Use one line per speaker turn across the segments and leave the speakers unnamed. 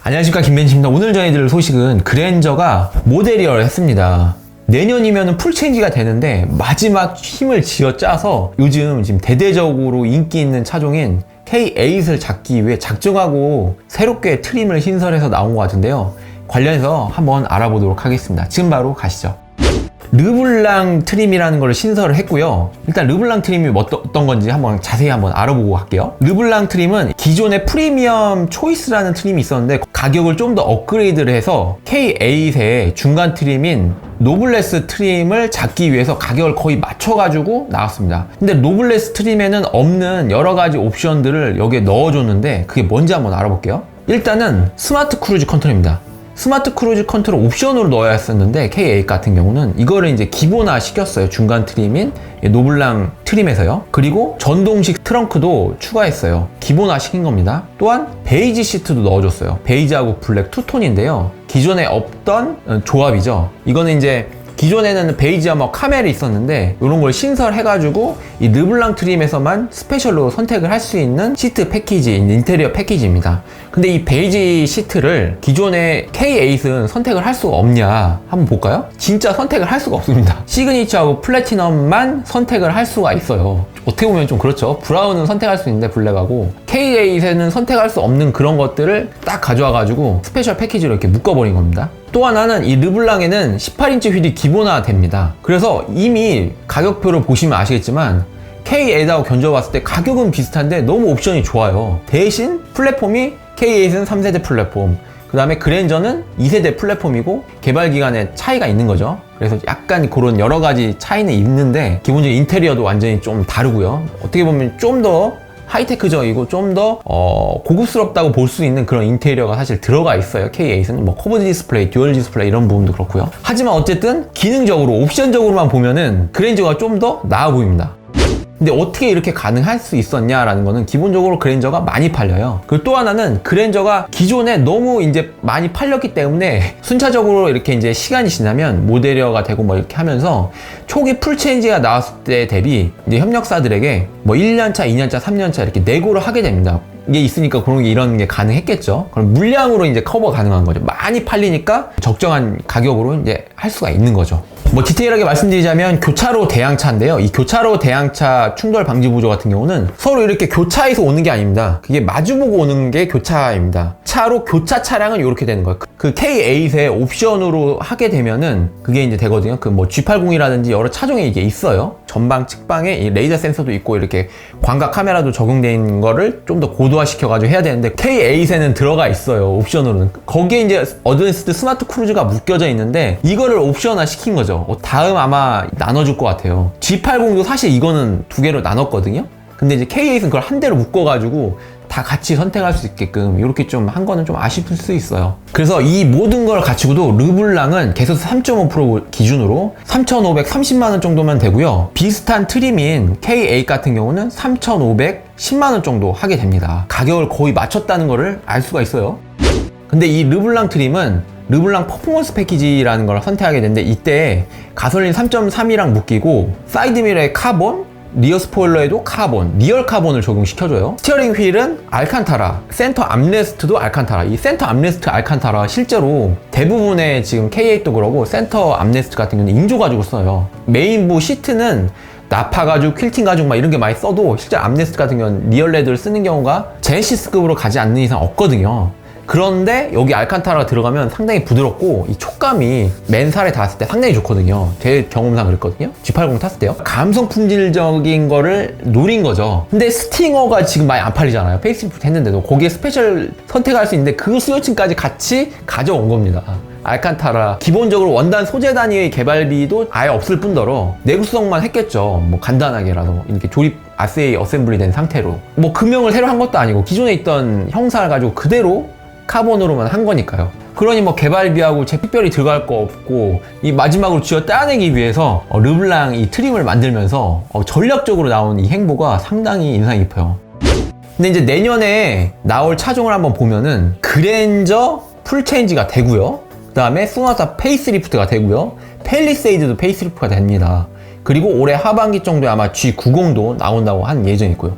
안녕하십니까, 김벤치입니다. 오늘 전해드릴 소식은 그랜저가 모델이어를 했습니다. 내년이면 풀체인지가 되는데 마지막 힘을 쥐어짜서 요즘 지금 대대적으로 인기 있는 차종인 K8을 잡기 위해 작정하고 새롭게 트림을 신설해서 나온 것 같은데요. 관련해서 한번 알아보도록 하겠습니다. 지금 바로 가시죠. 르블랑 트림이라는 걸 신설을 했고요. 일단 르블랑 트림이 어떤 건지 자세히 한번 알아보고 갈게요. 르블랑 트림은 기존의 프리미엄 초이스라는 트림이 있었는데 가격을 좀 더 업그레이드를 해서 K8의 중간 트림인 노블레스 트림을 잡기 위해서 가격을 거의 맞춰가지고 나왔습니다. 근데 노블레스 트림에는 없는 여러 가지 옵션들을 여기에 넣어줬는데 그게 뭔지 한번 알아볼게요. 일단은 스마트 크루즈 컨트롤입니다. 스마트 크루즈 컨트롤 옵션으로 넣어야 했었는데 K8 같은 경우는 이거를 이제 기본화 시켰어요. 중간 트림인 노블랑 트림에서요. 그리고 전동식 트렁크도 추가했어요. 기본화 시킨 겁니다. 또한 베이지 시트도 넣어줬어요. 베이지하고 블랙 투톤인데요. 기존에 없던 조합이죠. 이거는 이제 기존에는 베이지와 카멜이 있었는데 이런 걸 신설해가지고 이 르블랑 트림에서만 스페셜로 선택을 할 수 있는 시트 패키지, 인테리어 패키지입니다. 근데 이 베이지 시트를 기존의 K8은 선택을 할 수가 없냐 한번 볼까요? 진짜 선택을 할 수가 없습니다. 시그니처하고 플래티넘만 선택을 할 수가 있어요. 어떻게 보면 좀 그렇죠. 브라운은 선택할 수 있는데 블랙하고 K8에는 선택할 수 없는 그런 것들을 딱 가져와가지고 스페셜 패키지로 이렇게 묶어버린 겁니다. 또 하나는 이 르블랑에는 18인치 휠이 기본화 됩니다. 그래서 이미 가격표를 보시면 아시겠지만 K8하고 견적봤을 때 가격은 비슷한데 너무 옵션이 좋아요. 대신 플랫폼이 K8은 3세대 플랫폼, 그 다음에 그랜저는 2세대 플랫폼이고 개발 기간에 차이가 있는 거죠. 그래서 약간 그런 여러 가지 차이는 있는데 기본적인 인테리어도 완전히 좀 다르고요. 어떻게 보면 좀 더 하이테크적이고 좀 더 고급스럽다고 볼 수 있는 그런 인테리어가 사실 들어가 있어요. K8은 커브드 디스플레이, 듀얼 디스플레이 이런 부분도 그렇고요. 하지만 어쨌든 기능적으로 옵션적으로만 보면은 그랜저가 좀 더 나아 보입니다. 근데 어떻게 이렇게 가능할 수 있었냐라는 거는 기본적으로 그랜저가 많이 팔려요. 그리고 또 하나는 그랜저가 기존에 너무 이제 많이 팔렸기 때문에 순차적으로 이렇게 이제 시간이 지나면 모델화가 되고 이렇게 하면서 초기 풀체인지가 나왔을 때 대비 이제 협력사들에게 1년차, 2년차, 3년차 이렇게 내고를 하게 됩니다. 이게 있으니까 이런 게 가능했겠죠. 그럼 물량으로 이제 커버 가능한 거죠. 많이 팔리니까 적정한 가격으로 이제 할 수가 있는 거죠. 디테일하게 말씀드리자면 교차로 대항차인데요. 이 교차로 대항차 충돌 방지 보조 같은 경우는 서로 이렇게 교차해서 오는 게 아닙니다. 그게 마주보고 오는 게 교차입니다. 차로 교차 차량은 이렇게 되는 거예요. 그 K8의 옵션으로 하게 되면은 그게 이제 되거든요. G80이라든지 여러 차종에 이게 있어요. 전방 측방에 이 레이더 센서도 있고 이렇게 광각 카메라도 적용되어 있는 거를 좀 더 고도화 시켜가지고 해야 되는데 K8에는 들어가 있어요. 옵션으로는. 거기에 이제 어드밴스드 스마트 크루즈가 묶여져 있는데 이거를 옵션화 시킨 거죠. 다음 아마 나눠줄 것 같아요. G80도 사실 이거는 두 개로 나눴거든요. 근데 이제 K8은 그걸 한 대로 묶어가지고 다 같이 선택할 수 있게끔 이렇게 좀 한 거는 좀 아쉽을 수 있어요. 그래서 이 모든 걸 갖추고도 르블랑은 개소수 3.5% 기준으로 3,530만원 정도면 되고요. 비슷한 트림인 K8 같은 경우는 3,510만원 정도 하게 됩니다. 가격을 거의 맞췄다는 거를 알 수가 있어요. 근데 이 르블랑 트림은 르블랑 퍼포먼스 패키지라는 걸 선택하게 되는데 이때 가솔린 3.3이랑 묶이고 사이드미러에 카본, 리어 스포일러에도 카본, 리얼 카본을 적용시켜줘요. 스티어링 휠은 알칸타라, 센터 암레스트도 알칸타라. 이 센터 암레스트 알칸타라 실제로 대부분의 지금 K8도 그러고 센터 암레스트 같은 경우는 인조 가지고 써요. 메인부 시트는 나파 가죽, 퀼팅 가죽 이런 게 많이 써도 실제 암레스트 같은 경우는 리얼 레드를 쓰는 경우가 제네시스급으로 가지 않는 이상 없거든요. 그런데 여기 알칸타라가 들어가면 상당히 부드럽고 이 촉감이 맨살에 닿았을 때 상당히 좋거든요. 제 경험상 그랬거든요. G80 탔을 때요. 감성 품질적인 거를 노린 거죠. 근데 스팅어가 지금 많이 안 팔리잖아요. 페이스리프트 했는데도 거기에 스페셜 선택할 수 있는데 그 수요층까지 같이 가져온 겁니다. 알칸타라 기본적으로 원단 소재 단위의 개발비도 아예 없을 뿐더러 내구성만 했겠죠. 간단하게라도 이렇게 조립 RCA 어셈블리 된 상태로 금형을 새로 한 것도 아니고 기존에 있던 형상을 가지고 그대로 카본으로만 한 거니까요. 그러니 개발비하고 특별히 들어갈 거 없고 이 마지막으로 쥐어 따내기 위해서 르블랑 이 트림을 만들면서 전략적으로 나온 이 행보가 상당히 인상 깊어요. 근데 이제 내년에 나올 차종을 한번 보면은 그랜저 풀체인지가 되고요. 그 다음에 소나타 페이스리프트가 되고요. 팰리세이드도 페이스리프트가 됩니다. 그리고 올해 하반기 정도에 아마 G90도 나온다고 한 예정이고요.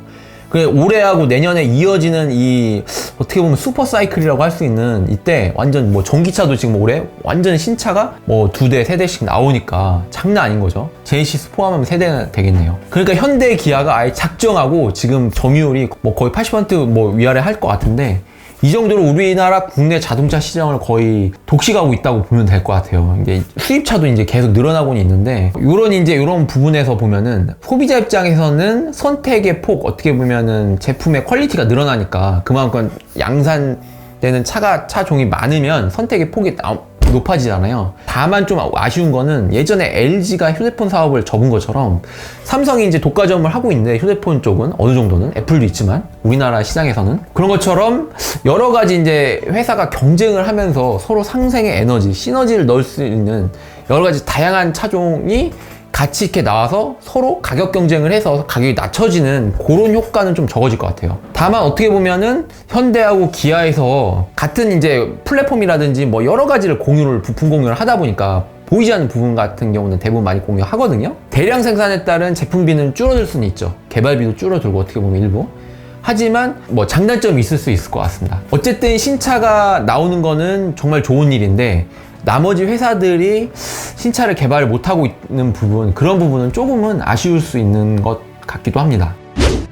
그 올해하고 내년에 이어지는 이 어떻게 보면 슈퍼 사이클이라고 할 수 있는 이때 완전 뭐 전기차도 지금 올해 완전 신차가 뭐 2대, 3대씩 나오니까 장난 아닌 거죠. 제네시스 포함하면 3대가 되겠네요. 그러니까 현대 기아가 아예 작정하고 지금 점유율이 뭐 거의 80%뭐 위아래 할 것 같은데 이 정도로 우리나라 국내 자동차 시장을 거의 독식하고 있다고 보면 될 것 같아요. 이제 수입차도 이제 계속 늘어나고는 있는데, 이런 부분에서 보면은 소비자 입장에서는 선택의 폭, 어떻게 보면은 제품의 퀄리티가 늘어나니까 그만큼 양산되는 차 종이 많으면 선택의 폭이 높아지잖아요. 다만 좀 아쉬운 거는 예전에 LG가 휴대폰 사업을 접은 것처럼 삼성이 이제 독과점을 하고 있는데 휴대폰 쪽은 어느 정도는 애플도 있지만 우리나라 시장에서는 그런 것처럼 여러 가지 이제 회사가 경쟁을 하면서 서로 상생의 에너지, 시너지를 넣을 수 있는 여러 가지 다양한 차종이 같이 이렇게 나와서 서로 가격 경쟁을 해서 가격이 낮춰지는 그런 효과는 좀 적어질 것 같아요. 다만 어떻게 보면은 현대하고 기아에서 같은 이제 플랫폼이라든지 뭐 여러 가지를 부품 공유를 하다 보니까 보이지 않는 부분 같은 경우는 대부분 많이 공유하거든요. 대량 생산에 따른 제품비는 줄어들 수는 있죠. 개발비도 줄어들고 어떻게 보면 일부. 하지만 뭐 장단점이 있을 수 있을 것 같습니다. 어쨌든 신차가 나오는 거는 정말 좋은 일인데 나머지 회사들이 신차를 개발을 못하고 있는 부분, 그런 부분은 조금은 아쉬울 수 있는 것 같기도 합니다.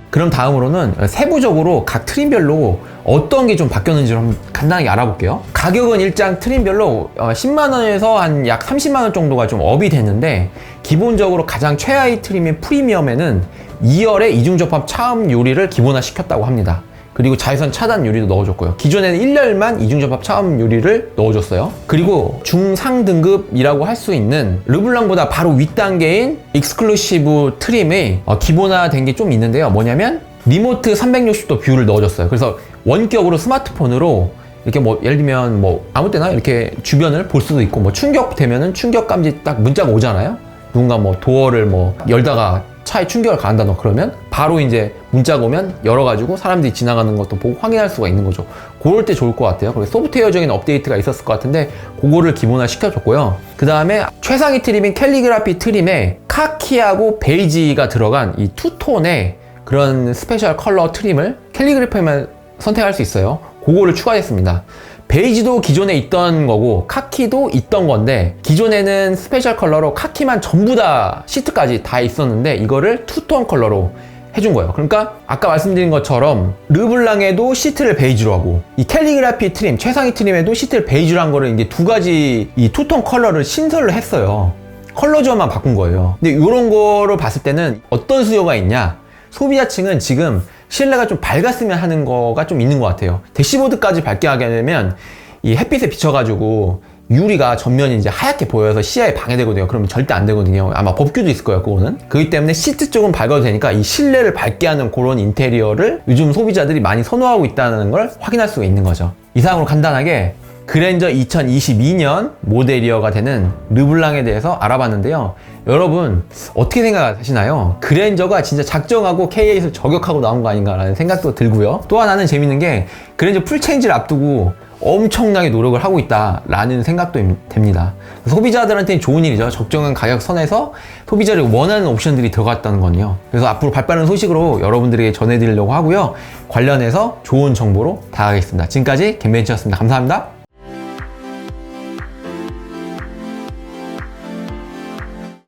그럼 다음으로는 세부적으로 각 트림별로 어떤 게 좀 바뀌었는지를 한번 간단하게 알아볼게요. 가격은 일단 트림별로 10만원에서 한 약 30만원 정도가 좀 업이 됐는데, 기본적으로 가장 최하위 트림의 프리미엄에는 2열의 이중접합 차음 유리를 기본화 시켰다고 합니다. 그리고 자외선 차단 유리도 넣어줬고요. 기존에는 1열만 이중접합 차음 유리를 넣어줬어요. 그리고 중상 등급이라고 할 수 있는 르블랑보다 바로 윗단계인 익스클루시브 트림의 기본화된 게 좀 있는데요. 뭐냐면 리모트 360도 뷰를 넣어줬어요. 그래서 원격으로 스마트폰으로 이렇게 뭐 예를 들면 뭐 아무 때나 이렇게 주변을 볼 수도 있고, 뭐 충격되면은 충격 감지 딱 문자가 오잖아요. 누군가 뭐 도어를 뭐 열다가 차에 충격을 가한다 그러면 바로 이제 문자가 오면 열어가지고 사람들이 지나가는 것도 보고 확인할 수가 있는 거죠. 그럴 때 좋을 것 같아요. 그리고 소프트웨어적인 업데이트가 있었을 것 같은데 그거를 기본화 시켜줬고요. 그 다음에 최상위 트림인 캘리그라피 트림에 카키하고 베이지가 들어간 이 투톤의 그런 스페셜 컬러 트림을 캘리그라피만 선택할 수 있어요. 그거를 추가했습니다. 베이지도 기존에 있던 거고 카키도 있던 건데, 기존에는 스페셜 컬러로 카키만 전부 다 시트까지 다 있었는데 이거를 투톤 컬러로 해준 거예요. 그러니까 아까 말씀드린 것처럼 르블랑에도 시트를 베이지로 하고 이 캘리그라피 트림, 최상위 트림에도 시트를 베이지로 한 거를 이제 두 가지 이 투톤 컬러를 신설을 했어요. 컬러조만 바꾼 거예요. 근데 이런 거를 봤을 때는 어떤 수요가 있냐? 소비자층은 지금 실내가 좀 밝았으면 하는 거가 좀 있는 것 같아요. 대시보드까지 밝게 하게 되면 이 햇빛에 비춰가지고 유리가 전면이 이제 하얗게 보여서 시야에 방해되거든요. 그러면 절대 안 되거든요. 아마 법규도 있을 거예요, 그거는. 그렇기 때문에 시트 쪽은 밝아도 되니까 이 실내를 밝게 하는 그런 인테리어를 요즘 소비자들이 많이 선호하고 있다는 걸 확인할 수가 있는 거죠. 이상으로 간단하게 그랜저 2022년 모델이어가 되는 르블랑에 대해서 알아봤는데요. 여러분 어떻게 생각하시나요? 그랜저가 진짜 작정하고 K8을 저격하고 나온 거 아닌가라는 생각도 들고요. 또 하나는 재밌는 게 그랜저 풀체인지를 앞두고 엄청나게 노력을 하고 있다라는 생각도 됩니다. 소비자들한테는 좋은 일이죠. 적정한 가격 선에서 소비자를 원하는 옵션들이 들어갔다는 건요. 그래서 앞으로 발빠른 소식으로 여러분들에게 전해드리려고 하고요. 관련해서 좋은 정보로 다가가겠습니다. 지금까지 겜벤치였습니다. 감사합니다.